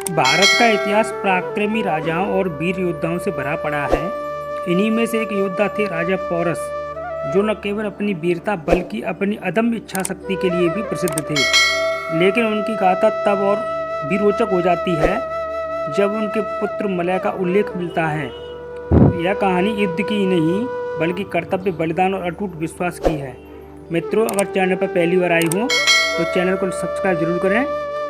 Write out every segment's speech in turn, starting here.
भारत का इतिहास पराक्रमी राजाओं और वीर योद्धाओं से भरा पड़ा है। इन्हीं में से एक योद्धा थे राजा पोरस, जो न केवल अपनी वीरता बल्कि अपनी अदम्य इच्छा शक्ति के लिए भी प्रसिद्ध थे। लेकिन उनकी गाथा तब और भी रोचक हो जाती है जब उनके पुत्र मलय का उल्लेख मिलता है। यह कहानी युद्ध की नहीं बल्कि कर्तव्य, बलिदान और अटूट विश्वास की है। मित्रों, अगर चैनल पर पहली बार आई हो तो चैनल को सब्सक्राइब जरूर करें,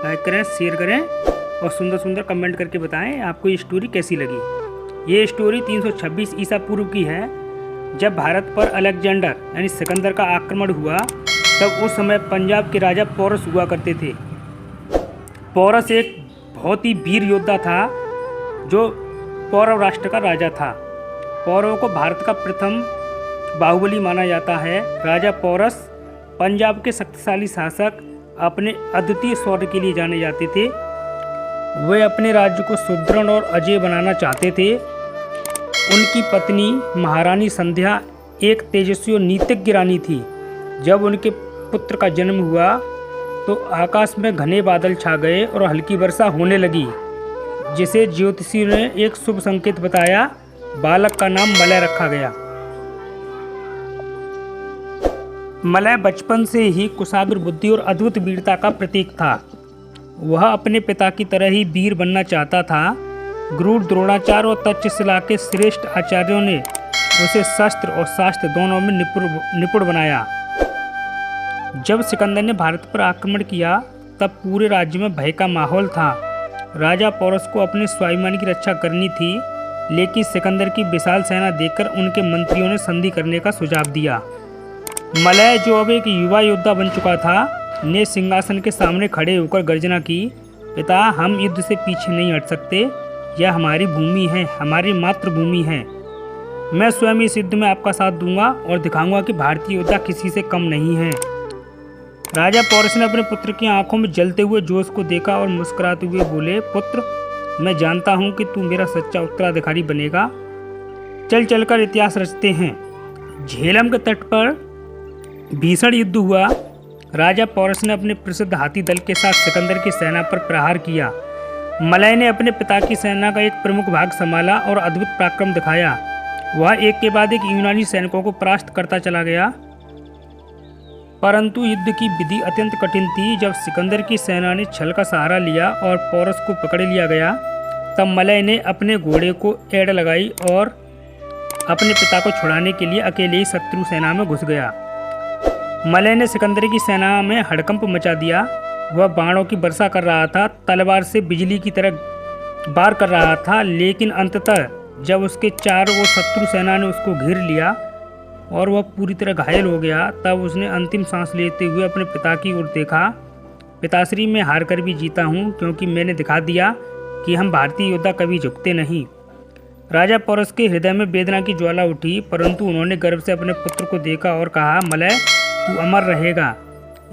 लाइक करें, शेयर करें और सुंदर सुंदर कमेंट करके बताएं आपको ये स्टोरी कैसी लगी। ये स्टोरी 326 ईसा पूर्व की है, जब भारत पर अलेक्जेंडर यानी सिकंदर का आक्रमण हुआ। तब उस समय पंजाब के राजा पोरस हुआ करते थे। पोरस एक बहुत ही वीर योद्धा था जो पौरव राष्ट्र का राजा था। पौरवों को भारत का प्रथम बाहुबली माना जाता है। राजा पोरस पंजाब के शक्तिशाली शासक अपने अद्वितीय शौर्य के लिए जाने जाते थे। वे अपने राज्य को सुदृढ़ और अजेय बनाना चाहते थे। उनकी पत्नी महारानी संध्या एक तेजस्वी और नीतिज्ञ रानी थी। जब उनके पुत्र का जन्म हुआ तो आकाश में घने बादल छा गए और हल्की वर्षा होने लगी, जिसे ज्योतिषियों ने एक शुभ संकेत बताया। बालक का नाम मलय रखा गया। मलय बचपन से ही कुशाग्र बुद्धि और अद्भुत वीरता का प्रतीक था। वह अपने पिता की तरह ही वीर बनना चाहता था। गुरु द्रोणाचार्य और तक्षशिला के श्रेष्ठ आचार्यों ने उसे शस्त्र और शास्त्र दोनों में निपुण बनाया। जब सिकंदर ने भारत पर आक्रमण किया तब पूरे राज्य में भय का माहौल था। राजा पोरस को अपने स्वाभिमान की रक्षा करनी थी, लेकिन सिकंदर की विशाल सेना देखकर उनके मंत्रियों ने संधि करने का सुझाव दिया। मलय, जो अब एक युवा योद्धा बन चुका था, ने सिंहासन के सामने खड़े होकर गर्जना की, पिता, हम युद्ध से पीछे नहीं हट सकते। यह हमारी भूमि है, हमारी मातृभूमि है। मैं स्वयं इस युद्ध में आपका साथ दूंगा और दिखाऊंगा कि भारतीय योद्धा किसी से कम नहीं है। राजा पोरस ने अपने पुत्र की आंखों में जलते हुए जोश को देखा और मुस्कुराते हुए बोले, पुत्र, मैं जानता हूं कि तू मेरा सच्चा उत्तराधिकारी बनेगा। चल चलकर इतिहास रचते हैं। झेलम के तट पर भीषण युद्ध हुआ। राजा पोरस ने अपने प्रसिद्ध हाथी दल के साथ सिकंदर की सेना पर प्रहार किया। मलय ने अपने पिता की सेना का एक प्रमुख भाग संभाला और अद्भुत पराक्रम दिखाया। वह एक के बाद एक यूनानी सैनिकों को परास्त करता चला गया। परंतु युद्ध की विधि अत्यंत कठिन थी। जब सिकंदर की सेना ने छल का सहारा लिया और पोरस को पकड़ लिया गया, तब मलय ने अपने घोड़े को एड़ लगाई और अपने पिता को छुड़ाने के लिए अकेले ही शत्रु सेना में घुस गया। मलय ने सिकंदर की सेना में हड़कंप मचा दिया। वह बाणों की वर्षा कर रहा था, तलवार से बिजली की तरह वार कर रहा था, लेकिन अंततः जब उसके चारों ओर शत्रु सेना ने उसको घेर लिया और वह पूरी तरह घायल हो गया, तब उसने अंतिम सांस लेते हुए अपने पिता की ओर देखा। पिताश्री, मैं हार कर भी जीता हूँ, क्योंकि मैंने दिखा दिया कि हम भारतीय योद्धा कभी झुकते नहीं। राजा पोरस के हृदय में वेदना की ज्वाला उठी, परंतु उन्होंने गर्व से अपने पुत्र को देखा और कहा, मलय, तू अमर रहेगा।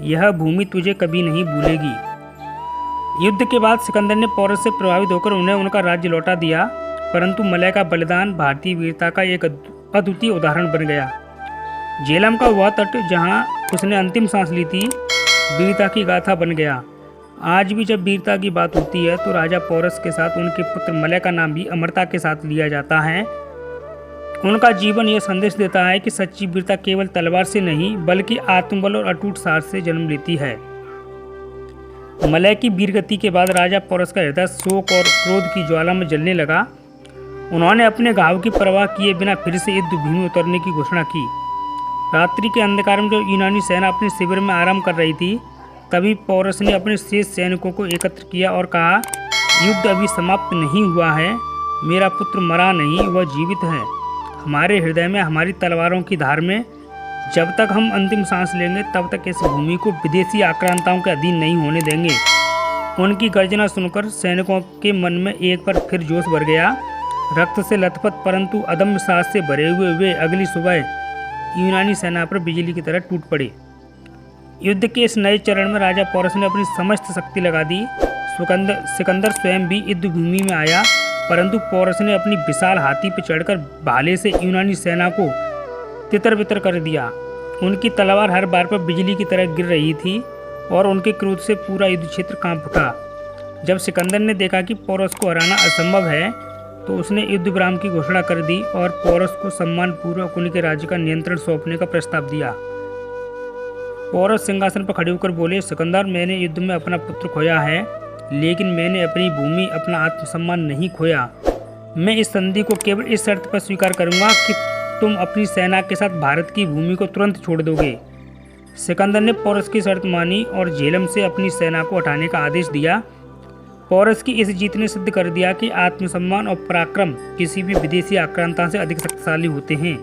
यह भूमि तुझे कभी नहीं भूलेगी। युद्ध के बाद सिकंदर ने पोरस से प्रभावित होकर उन्हें उनका राज्य लौटा दिया, परंतु मलय का बलिदान भारतीय वीरता का एक अद्वितीय उदाहरण बन गया। झेलम का वह तट जहां उसने अंतिम सांस ली थी, वीरता की गाथा बन गया। आज भी जब वीरता की बात होती है तो राजा पोरस के साथ उनके पुत्र मलय का नाम भी अमरता के साथ लिया जाता है। उनका जीवन यह संदेश देता है कि सच्ची वीरता केवल तलवार से नहीं बल्कि आत्मबल और अटूट साहस से जन्म लेती है। मलय की वीरगति के बाद राजा पोरस का हृदय शोक और क्रोध की ज्वाला में जलने लगा। उन्होंने अपने घाव की परवाह किए बिना फिर से युद्ध भूमि उतरने की घोषणा की। रात्रि के अंधकार में जब यूनानी सेना अपने शिविर में आराम कर रही थी, तभी पोरस ने अपने शेष सैनिकों को एकत्र किया और कहा, युद्ध अभी समाप्त नहीं हुआ है। मेरा पुत्र मरा नहीं, वह जीवित है। हमारे हृदय में, हमारी तलवारों की धार में जब तक हम अंतिम सांस लेंगे, तब तक इस भूमि को विदेशी आक्रांताओं के अधीन नहीं होने देंगे। उनकी गर्जना सुनकर सैनिकों के मन में एक बार फिर जोश भर गया। रक्त से लथपथ परंतु अदम्य साहस से भरे हुए वे अगली सुबह यूनानी सेना पर बिजली की तरह टूट पड़े। युद्ध के इस नए चरण में राजा पोरस ने अपनी समस्त शक्ति लगा दी। सिकंदर स्वयं भी युद्ध भूमि में आया, परंतु पोरस ने अपनी विशाल हाथी पर चढ़कर भाले से यूनानी सेना को तितर बितर कर दिया। उनकी तलवार हर बार पर बिजली की तरह गिर रही थी और उनके क्रोध से पूरा युद्ध क्षेत्र कांप उठा। जब सिकंदर ने देखा कि पोरस को हराना असंभव है तो उसने युद्ध विराम की घोषणा कर दी और पोरस को सम्मानपूर्वक उनके राज्य का नियंत्रण सौंपने का प्रस्ताव दिया। पोरस सिंहासन पर खड़े होकर बोले, सिकंदर, मैंने युद्ध में अपना पुत्र खोया है, लेकिन मैंने अपनी भूमि, अपना आत्मसम्मान नहीं खोया। मैं इस संधि को केवल इस शर्त पर स्वीकार करूंगा कि तुम अपनी सेना के साथ भारत की भूमि को तुरंत छोड़ दोगे। सिकंदर ने पोरस की शर्त मानी और झेलम से अपनी सेना को हटाने का आदेश दिया। पोरस की इस जीत ने सिद्ध कर दिया कि आत्मसम्मान और पराक्रम किसी भी विदेशी आक्रांता से अधिक शक्तिशाली होते हैं।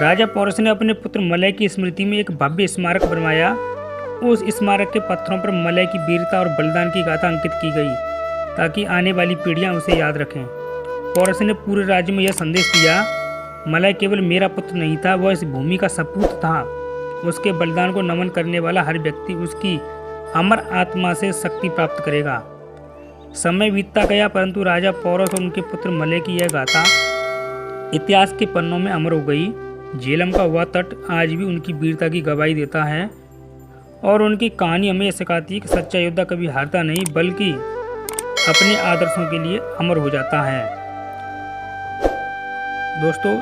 राजा पोरस ने अपने पुत्र मलय की स्मृति में एक भव्य स्मारक बनवाया। उस स्मारक के पत्थरों पर मलय की वीरता और बलिदान की गाथा अंकित की गई ताकि आने वाली पीढ़ियां उसे याद रखें। पोरस ने पूरे राज्य में यह संदेश दिया, मलय केवल मेरा पुत्र नहीं था, वह इस भूमि का सपूत था। उसके बलिदान को नमन करने वाला हर व्यक्ति उसकी अमर आत्मा से शक्ति प्राप्त करेगा। समय बीतता गया, परंतु राजा पोरस और उनके पुत्र मलय की यह गाथा इतिहास के पन्नों में अमर हो गई। झेलम का वह तट आज भी उनकी वीरता की गवाही देता है और उनकी कहानी हमें यह सिखाती है कि सच्चा योद्धा कभी हारता नहीं, बल्कि अपने आदर्शों के लिए अमर हो जाता है। दोस्तों,